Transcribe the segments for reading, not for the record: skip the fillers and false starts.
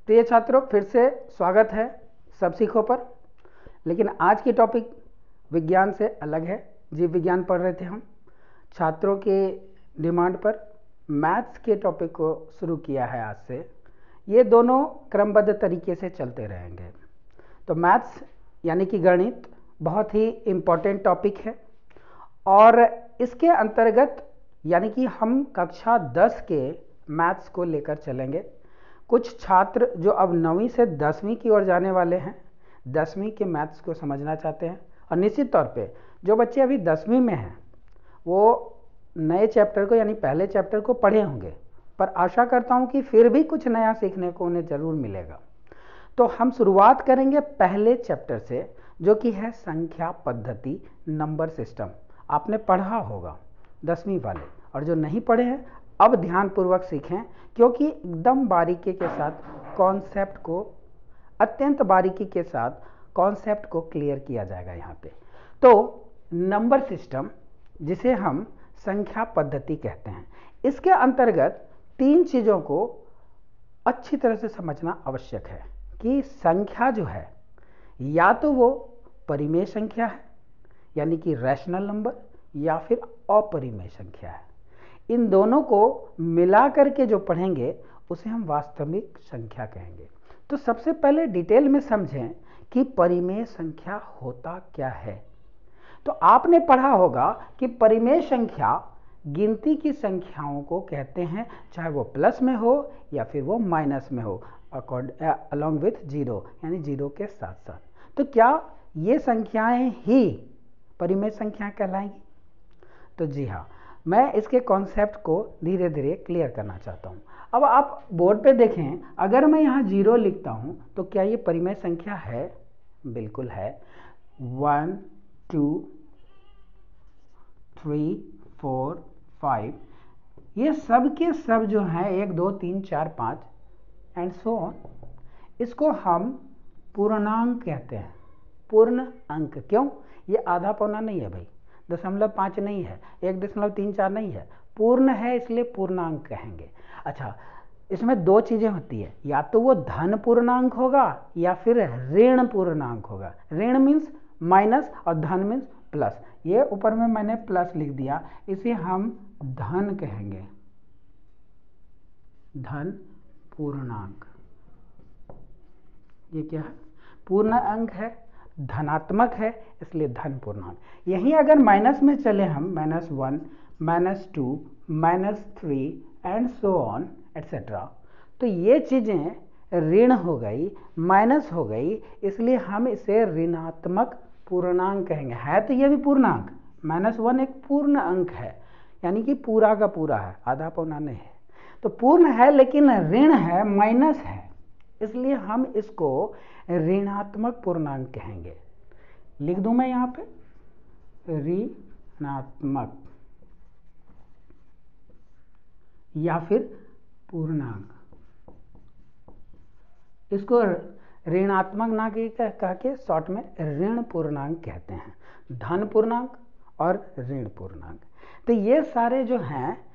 तो ये छात्रों फिर से स्वागत है सब सीखो पर। लेकिन आज की टॉपिक विज्ञान से अलग है। जीव विज्ञान पढ़ रहे थे हम, छात्रों के डिमांड पर मैथ्स के टॉपिक को शुरू किया है आज से। ये दोनों क्रमबद्ध तरीके से चलते रहेंगे। तो मैथ्स यानी कि गणित बहुत ही इम्पोर्टेंट टॉपिक है और इसके अंतर्गत यानी कि हम कक्षा 10 के मैथ्स को लेकर चलेंगे। कुछ छात्र जो अब 9वीं से 10वीं की ओर जाने वाले हैं, 10वीं के मैथ्स को समझना चाहते हैं, और निश्चित तौर पे जो बच्चे अभी 10वीं में हैं वो नए चैप्टर को यानी पहले चैप्टर को पढ़े होंगे, पर आशा करता हूँ कि फिर भी कुछ नया सीखने को उन्हें ज़रूर मिलेगा। तो हम शुरुआत करेंगे पहले चैप्टर से, जो कि है संख्या पद्धति, नंबर सिस्टम। आपने पढ़ा होगा 10वीं वाले, और जो नहीं पढ़े हैं अब ध्यानपूर्वक सीखें, क्योंकि एकदम बारीकी के साथ कॉन्सेप्ट को, अत्यंत बारीकी के साथ कॉन्सेप्ट को क्लियर किया जाएगा यहाँ पे। तो नंबर सिस्टम, जिसे हम संख्या पद्धति कहते हैं, इसके अंतर्गत 3 चीज़ों को अच्छी तरह से समझना आवश्यक है कि संख्या जो है या तो वो परिमेय संख्या है यानी कि रैशनल नंबर, या फिर अपरिमेय संख्या है। इन दोनों को मिला करके जो पढ़ेंगे उसे हम वास्तविक संख्या कहेंगे। तो सबसे पहले डिटेल में समझें कि परिमेय संख्या होता क्या है। तो आपने पढ़ा होगा कि परिमेय संख्या गिनती की संख्याओं को कहते हैं, चाहे वो प्लस में हो या फिर वो माइनस में हो, अलॉन्ग विथ जीरो, यानी जीरो के साथ साथ। तो क्या ये संख्याएं ही परिमेय संख्या कहलाएंगी? तो जी हाँ, मैं इसके कॉन्सेप्ट को धीरे धीरे क्लियर करना चाहता हूँ। अब आप बोर्ड पे देखें, अगर मैं यहाँ 0 लिखता हूँ तो क्या ये परिमेय संख्या है? बिल्कुल है। 1 2 3 4 5, ये सब के सब जो हैं 1 2 3 4 5 एंड सो ऑन, इसको हम पूर्णांक कहते हैं। पूर्ण अंक। क्यों? ये आधा पौना नहीं है भाई, 0.5 नहीं है, 1.34 नहीं है, पूर्ण है, इसलिए पूर्णांक कहेंगे। अच्छा, इसमें 2 चीज़ें होती है, या तो वो धन पूर्णांक होगा या फिर ऋण पूर्णांक होगा। ऋण मीन्स माइनस और धन मीन्स प्लस। ये ऊपर में मैंने प्लस लिख दिया, इसे हम धन कहेंगे, धन पूर्णांक। ये क्या है? पूर्ण अंक है, धनात्मक है, इसलिए धन पूर्णांक। यहीं अगर माइनस में चले हम, -1 -2 -3 एंड सो ऑन एटसेट्रा, तो ये चीज़ें ऋण हो गई, माइनस हो गई, इसलिए हम इसे ऋणात्मक पूर्णांक कहेंगे। है तो ये भी पूर्णांक, -1 एक पूर्ण अंक है, यानी कि पूरा का पूरा है, आधा पौना नहीं है। तो पूर्ण है लेकिन ऋण है, माइनस है, इसलिए हम इसको ऋणात्मक पूर्णांक कहेंगे। लिख दूं मैं यहाँ पे ऋणात्मक या फिर पूर्णांक। इसको ऋणात्मक ना कह के शॉर्ट में ऋण पूर्णांक कहते हैं। धन पूर्णांक और ऋण पूर्णांक। तो ये सारे जो हैं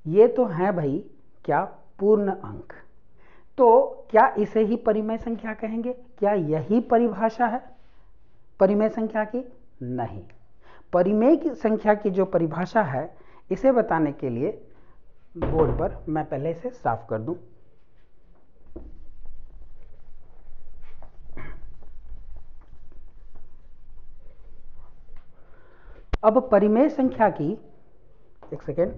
ये तो हैं भाई क्या? पूर्ण अंक। तो क्या इसे ही परिमेय संख्या कहेंगे? क्या यही परिभाषा है परिमेय संख्या की? नहीं। परिमेय की संख्या की जो परिभाषा है, इसे बताने के लिए बोर्ड पर मैं पहले इसे साफ कर दूं। अब परिमेय संख्या की, एक सेकेंड,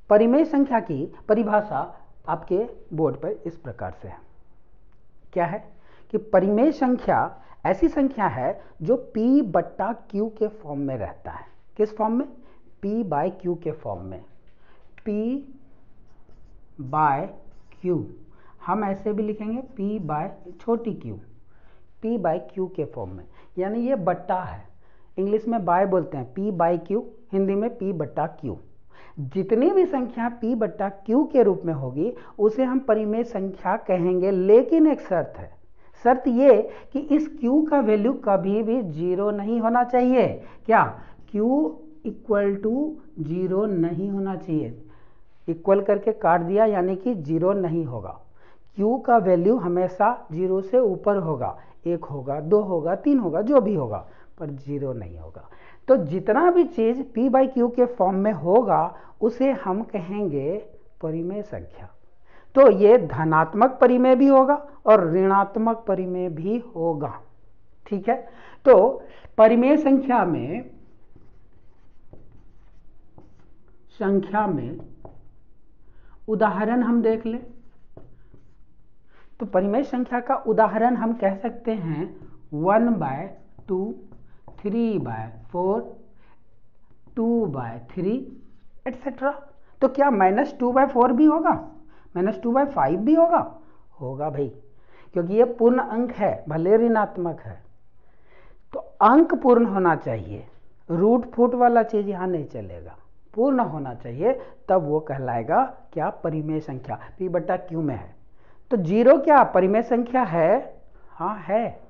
परिमेय संख्या की परिभाषा आपके बोर्ड पर इस प्रकार से है। क्या है कि परिमेय संख्या ऐसी संख्या है जो P/Q के फॉर्म में रहता है। किस फॉर्म में? P/Q के फॉर्म में। P/Q हम ऐसे भी लिखेंगे, P/Q, P/Q के फॉर्म में, यानी ये बट्टा है। इंग्लिश में बाय बोलते हैं, P/Q, हिंदी में P/Q। जितनी भी संख्या P/Q के रूप में होगी उसे हम परिमेय संख्या कहेंगे, लेकिन एक शर्त है। शर्त ये कि इस Q का वैल्यू कभी भी 0 नहीं होना चाहिए। क्या? Q = 0 नहीं होना चाहिए। इक्वल करके काट दिया, यानी कि 0 नहीं होगा। q का वैल्यू हमेशा 0 से ऊपर होगा, 1 होगा, 2 होगा, 3 होगा, जो भी होगा, पर 0 नहीं होगा। तो जितना भी चीज p/q के फॉर्म में होगा उसे हम कहेंगे परिमेय संख्या। तो ये धनात्मक परिमेय भी होगा और ऋणात्मक परिमेय भी होगा। ठीक है, तो परिमेय संख्या में उदाहरण हम देख लें। तो परिमेय संख्या का उदाहरण हम कह सकते हैं 1/2, 3/4, 2/3 एटसेट्रा। तो क्या -2/4 भी होगा, -2/5 भी होगा? होगा भाई, क्योंकि ये पूर्ण अंक है, भले ऋणात्मक है। तो अंक पूर्ण होना चाहिए, रूट फूट वाला चीज यहां नहीं चलेगा, पूर्ण होना चाहिए, तब वो कहलाएगा क्या, परिमेय संख्या। p/q में है। तो 0 क्या परिमेय संख्या है? हाँ है,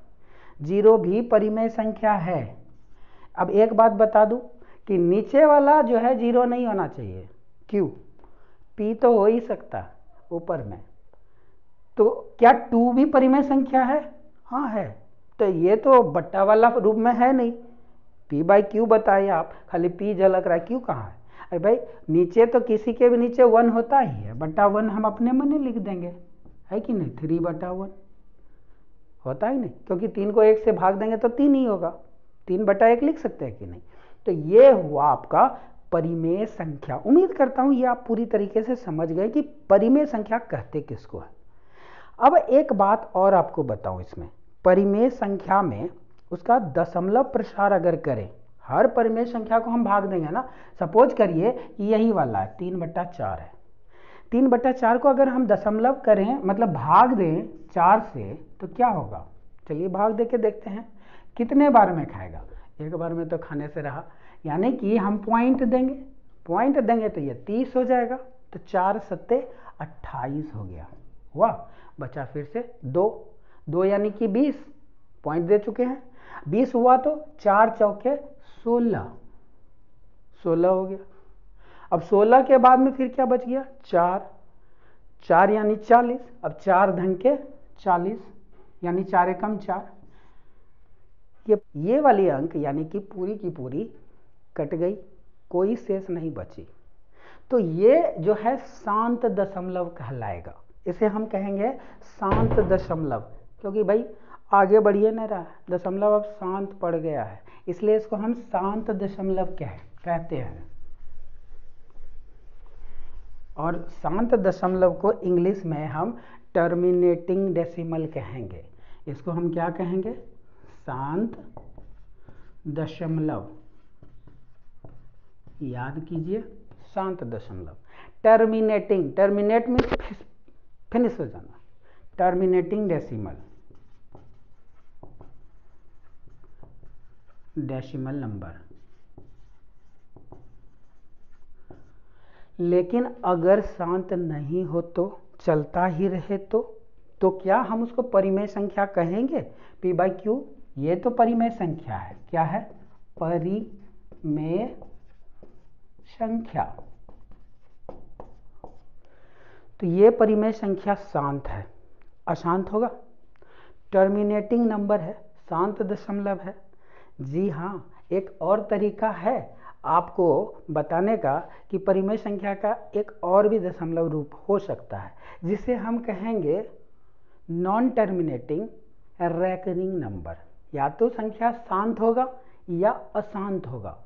0 भी परिमेय संख्या है। अब एक बात बता दूं कि नीचे वाला जो है 0 नहीं होना चाहिए। क्यों? p तो हो ही सकता ऊपर में। तो क्या 2 भी परिमेय संख्या है? हाँ है। तो ये तो बट्टा वाला रूप में है नहीं, p/q बताइए आप, खाली p झलक रहा है, q कहाँ है? अरे भाई नीचे तो किसी के भी नीचे 1 होता ही है, बट्टा 1 हम अपने मन लिख देंगे, है कि नहीं? 3/1 होता ही नहीं, क्योंकि 3 को 1 से भाग देंगे तो 3 ही होगा, 3/1 लिख सकते हैं कि नहीं? तो ये हुआ आपका परिमेय संख्या। उम्मीद करता हूं ये आप पूरी तरीके से समझ गए कि परिमेय संख्या कहते किसको है। अब एक बात और आपको बताऊं, इसमें परिमेय संख्या में उसका दशमलव प्रसार अगर करें, हर परिमेय संख्या को हम भाग देंगे ना, सपोज करिए कि यही वाला है 3/4 है, 3/4 को अगर हम दशमलव करें, मतलब भाग दें 4 से, तो क्या होगा? चलिए भाग दे के देखते हैं कितने बार में खाएगा। एक बार में तो खाने से रहा, यानी कि हम पॉइंट देंगे तो ये 30 हो जाएगा। तो 4 सत्ते 28 हो गया। वाह, बचा फिर से 2 यानी कि 20 पॉइंट दे चुके हैं। 20 हुआ तो 4 चौके 16 हो गया। अब 16 के बाद में फिर क्या बच गया? 4 यानी 40। अब 4 धन के 40 यानी 4 एकम 4। ये वाली अंक यानी कि पूरी की पूरी कट गई, कोई शेष नहीं बची। तो ये जो है शांत दशमलव कहलाएगा। इसे हम कहेंगे शांत दशमलव, क्योंकि भाई आगे बढ़िए नहीं रहा, दशमलव अब शांत पड़ गया है, इसलिए इसको हम शांत दशमलव कहते हैं। और शांत दशमलव को इंग्लिश में हम टर्मिनेटिंग डेसिमल कहेंगे। इसको हम क्या कहेंगे? शांत दशमलव। याद कीजिए, शांत दशमलव। टर्मिनेट में फिनिश हो जाना, टर्मिनेटिंग डेसिमल नंबर। लेकिन अगर शांत नहीं हो तो, चलता ही रहे तो क्या हम उसको परिमेय संख्या कहेंगे? p/q ये तो परिमेय संख्या है। क्या है? परिमेय संख्या। तो ये परिमेय संख्या शांत है, अशांत होगा? टर्मिनेटिंग नंबर है, शांत दशमलव है। जी हाँ, एक और तरीका है आपको बताने का कि परिमेय संख्या का एक और भी दशमलव रूप हो सकता है, जिसे हम कहेंगे नॉन टर्मिनेटिंग रेकरिंग नंबर। या तो संख्या शांत होगा या अशांत होगा,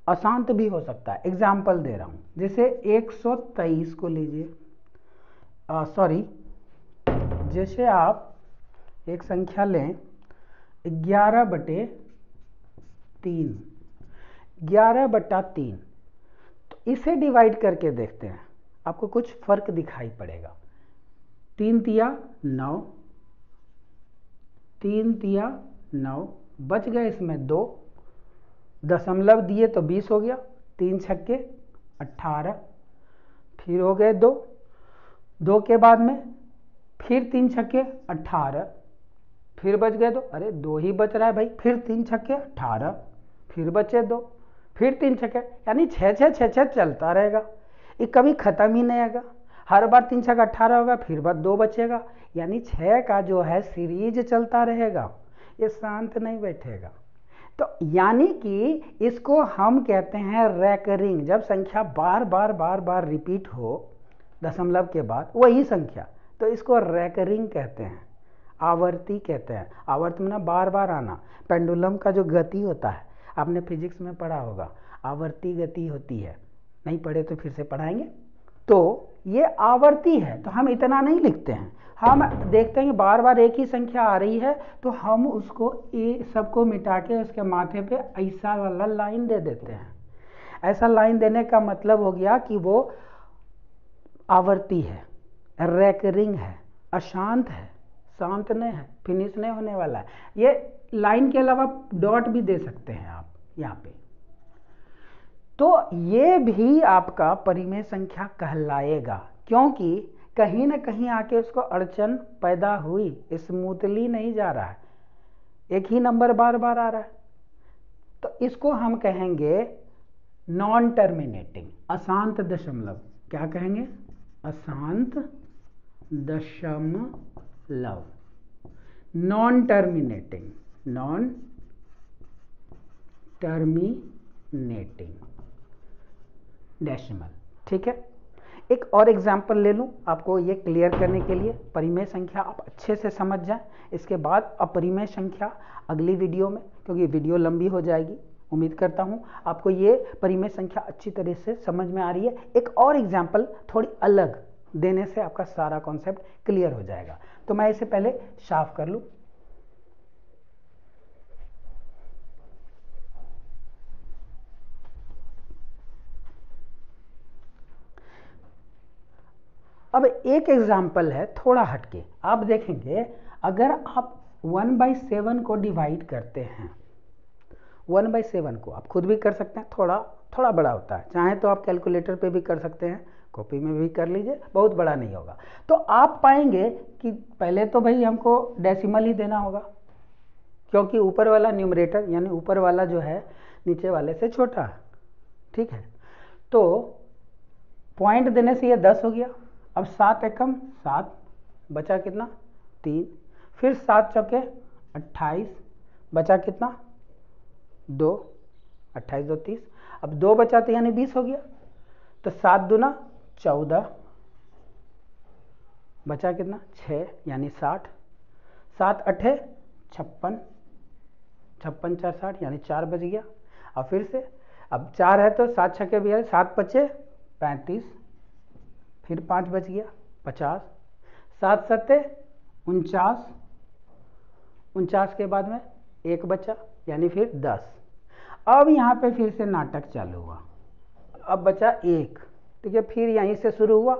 अशांत भी हो सकता है। एग्जाम्पल दे रहा हूं, जैसे 123 को लीजिए, जैसे आप एक संख्या लें 11/3, 11/3, तो इसे डिवाइड करके देखते हैं, आपको कुछ फर्क दिखाई पड़ेगा। 3 तिया 9, 3 तिया 9, बच गए इसमें 2, दशमलव दिए तो 20 हो गया, 3 छक्के 18, फिर हो गए 2 के बाद में फिर 3 छक्के 18, फिर बच गए 2, अरे 2 ही बच रहा है भाई, फिर 3 छक्के 18, फिर बचे 2, फिर 3 छक्के, यानी 6 चलता रहेगा। ये कभी खत्म ही नहीं होगा। हर बार 3 6 18 होगा, फिर बार 2 बचेगा, यानी 6 का जो है सीरीज चलता रहेगा, ये शांत नहीं बैठेगा। तो यानी कि इसको हम कहते हैं रैकरिंग। जब संख्या बार बार बार बार रिपीट हो दशमलव के बाद वही संख्या, तो इसको रैकरिंग कहते हैं, आवर्ती कहते हैं। आवर्त में ना बार बार आना। पेंडुलम का जो गति होता है, आपने फिजिक्स में पढ़ा होगा, आवर्ती गति होती है, नहीं पढ़े तो फिर से पढ़ाएंगे। तो ये आवर्ती है, तो हम इतना नहीं लिखते हैं, हम देखते हैं कि बार बार एक ही संख्या आ रही है, तो हम उसको सबको मिटा के उसके माथे पे ऐसा वाला लाइन दे देते हैं। ऐसा लाइन देने का मतलब हो गया कि वो आवर्ती है, रैकरिंग है, अशांत है, शांत नहीं है, फिनिश नहीं होने वाला है। ये लाइन के अलावा डॉट भी दे सकते हैं आप यहाँ पे। तो ये भी आपका परिमेय संख्या कहलाएगा, क्योंकि कहीं ना कहीं आके उसको अड़चन पैदा हुई, स्मूथली नहीं जा रहा है, एक ही नंबर बार बार आ रहा है, तो इसको हम कहेंगे नॉन टर्मिनेटिंग, अशांत दशमलव। क्या कहेंगे? अशांत दशमलव, non terminating, non terminating decimal. ठीक है, एक और एग्जाम्पल ले लूँ आपको ये क्लियर करने के लिए। परिमेय संख्या आप अच्छे से समझ जाएं, इसके बाद अपरिमेय संख्या अगली वीडियो में, क्योंकि वीडियो लंबी हो जाएगी। उम्मीद करता हूँ आपको ये परिमेय संख्या अच्छी तरह से समझ में आ रही है। एक और एग्जाम्पल थोड़ी अलग देने से आपका सारा कॉन्सेप्ट क्लियर हो जाएगा। तो मैं इसे पहले साफ कर लूँ। अब एक एग्जाम्पल है थोड़ा हटके, आप देखेंगे अगर आप 1/7 को डिवाइड करते हैं, 1/7 को आप खुद भी कर सकते हैं, थोड़ा थोड़ा बड़ा होता है, चाहे तो आप कैलकुलेटर पे भी कर सकते हैं, कॉपी में भी कर लीजिए, बहुत बड़ा नहीं होगा। तो आप पाएंगे कि पहले तो भाई हमको डेसिमल ही देना होगा, क्योंकि ऊपर वाला न्यूमरेटर यानी ऊपर वाला जो है नीचे वाले से छोटा है। ठीक है, तो पॉइंट देने से ये 10 हो गया। अब 7 एकम 7, बचा कितना? 3, फिर 7 चौके 28, बचा कितना? 2, 28 2 30, अब 2 बचा तो यानी 20 हो गया। तो 7 दूना 14, बचा कितना? 6 यानी 60, 7 8 56, 56 4 60 यानी 4 बच गया। अब फिर से अब 4 है तो 7 छक्के भी है, 7 बचे 35, फिर 5 बच गया 50, 7 सत्ते 49, 49 के बाद में 1 बचा यानी फिर 10। अब यहाँ पे फिर से नाटक चालू हुआ, अब बचा 1। ठीक है, फिर यहीं से शुरू हुआ,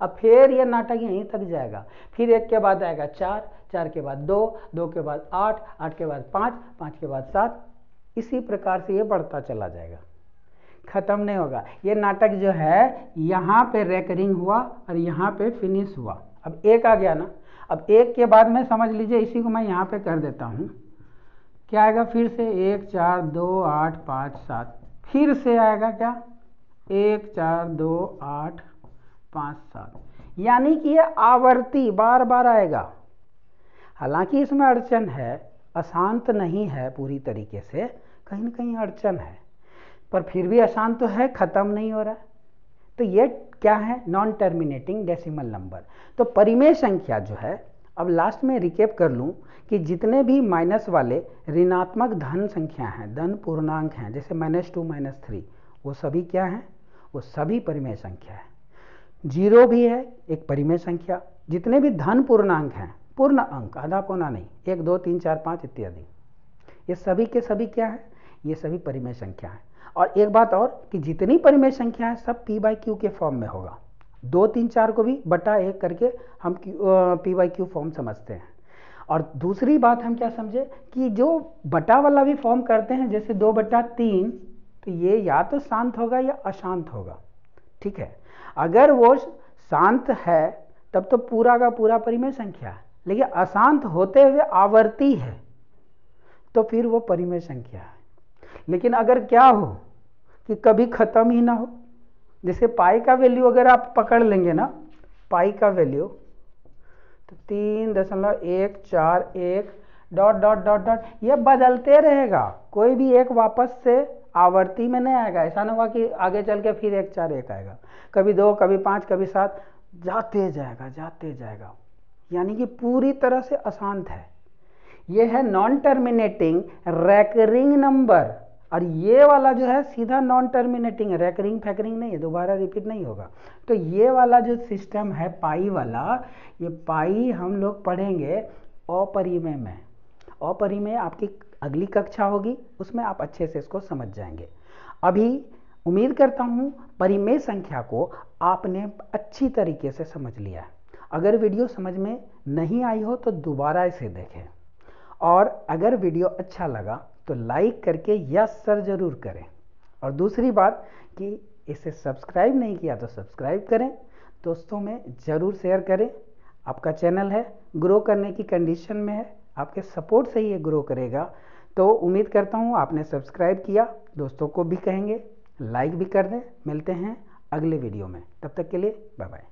अब फिर ये नाटक यहीं तक जाएगा। फिर 1 के बाद आएगा 4, 4 के बाद 2, 2 के बाद 8, 8 के बाद 5, 5 के बाद 7, इसी प्रकार से ये बढ़ता चला जाएगा, खत्म नहीं होगा। ये नाटक जो है यहाँ पे रेकरिंग हुआ और यहाँ पे फिनिश हुआ। अब 1 आ गया ना, अब 1 के बाद में समझ लीजिए, इसी को मैं यहाँ पे कर देता हूँ, क्या आएगा? फिर से 1 4 2 8 5 7, फिर से आएगा क्या? 1 4 2 8 5 7, यानी कि ये आवर्ती बार बार आएगा। हालांकि इसमें अड़चन है, अशांत नहीं है पूरी तरीके से, कहीं ना कहीं अड़चन है, पर फिर भी अशांत तो है, खत्म नहीं हो रहा है। तो ये क्या है? Non terminating decimal number. तो परिमेय संख्या जो है, अब लास्ट में रिकेप कर लूँ कि जितने भी माइनस वाले ऋणात्मक धन संख्या हैं, धन पूर्णांक हैं, जैसे -2 -3, वो सभी क्या हैं? वो सभी परिमेय संख्या है। 0 भी है एक परिमेय संख्या। जितने भी धन पूर्णांक हैं, पूर्ण अंक, आधा पौना नहीं, 1 2 3 4 5 इत्यादि, ये सभी के सभी क्या है? ये सभी परिमेय संख्या है। और एक बात और कि जितनी परिमेय संख्या है सब p/q के फॉर्म में होगा। 2 3 4 को भी बटा 1 करके हम p/q फॉर्म समझते हैं। और दूसरी बात हम क्या समझे कि जो बटा वाला भी फॉर्म करते हैं, जैसे 2/3, तो ये या तो शांत होगा या अशांत होगा। ठीक है, अगर वो शांत है तब तो पूरा का पूरा परिमेय संख्या है, लेकिन अशांत होते हुए आवर्ती है तो फिर वो परिमेय संख्या है। लेकिन अगर क्या हो कि कभी खत्म ही ना हो, जैसे पाई का वैल्यू अगर आप पकड़ लेंगे ना, पाई का वैल्यू तो 3.141 डॉट डॉट डॉट डॉट, ये बदलते रहेगा, कोई भी एक वापस से आवर्ती में नहीं आएगा। ऐसा नहीं होगा कि आगे चल के फिर 141 आएगा, कभी 2, कभी 5, कभी 7, जाते जाएगा जाते जाएगा। यानी कि पूरी तरह से अशांत है। ये है नॉन टर्मिनेटिंग रैकरिंग नंबर, और ये वाला जो है सीधा नॉन टर्मिनेटिंग है, रैकरिंग फैकरिंग नहीं है, दोबारा रिपीट नहीं होगा। तो ये वाला जो सिस्टम है पाई वाला, ये पाई हम लोग पढ़ेंगे अपरिमेय में। अपरिमेय आपकी अगली कक्षा होगी, उसमें आप अच्छे से इसको समझ जाएंगे। अभी उम्मीद करता हूँ परिमेय संख्या को आपने अच्छी तरीके से समझ लिया है। अगर वीडियो समझ में नहीं आई हो तो दोबारा इसे देखें, और अगर वीडियो अच्छा लगा तो लाइक करके यस सर ज़रूर करें। और दूसरी बात कि इसे सब्सक्राइब नहीं किया तो सब्सक्राइब करें, दोस्तों में ज़रूर शेयर करें। आपका चैनल है, ग्रो करने की कंडीशन में है, आपके सपोर्ट से ही ये ग्रो करेगा। तो उम्मीद करता हूँ आपने सब्सक्राइब किया, दोस्तों को भी कहेंगे लाइक भी कर दें। मिलते हैं अगले वीडियो में, तब तक के लिए बाय बाय।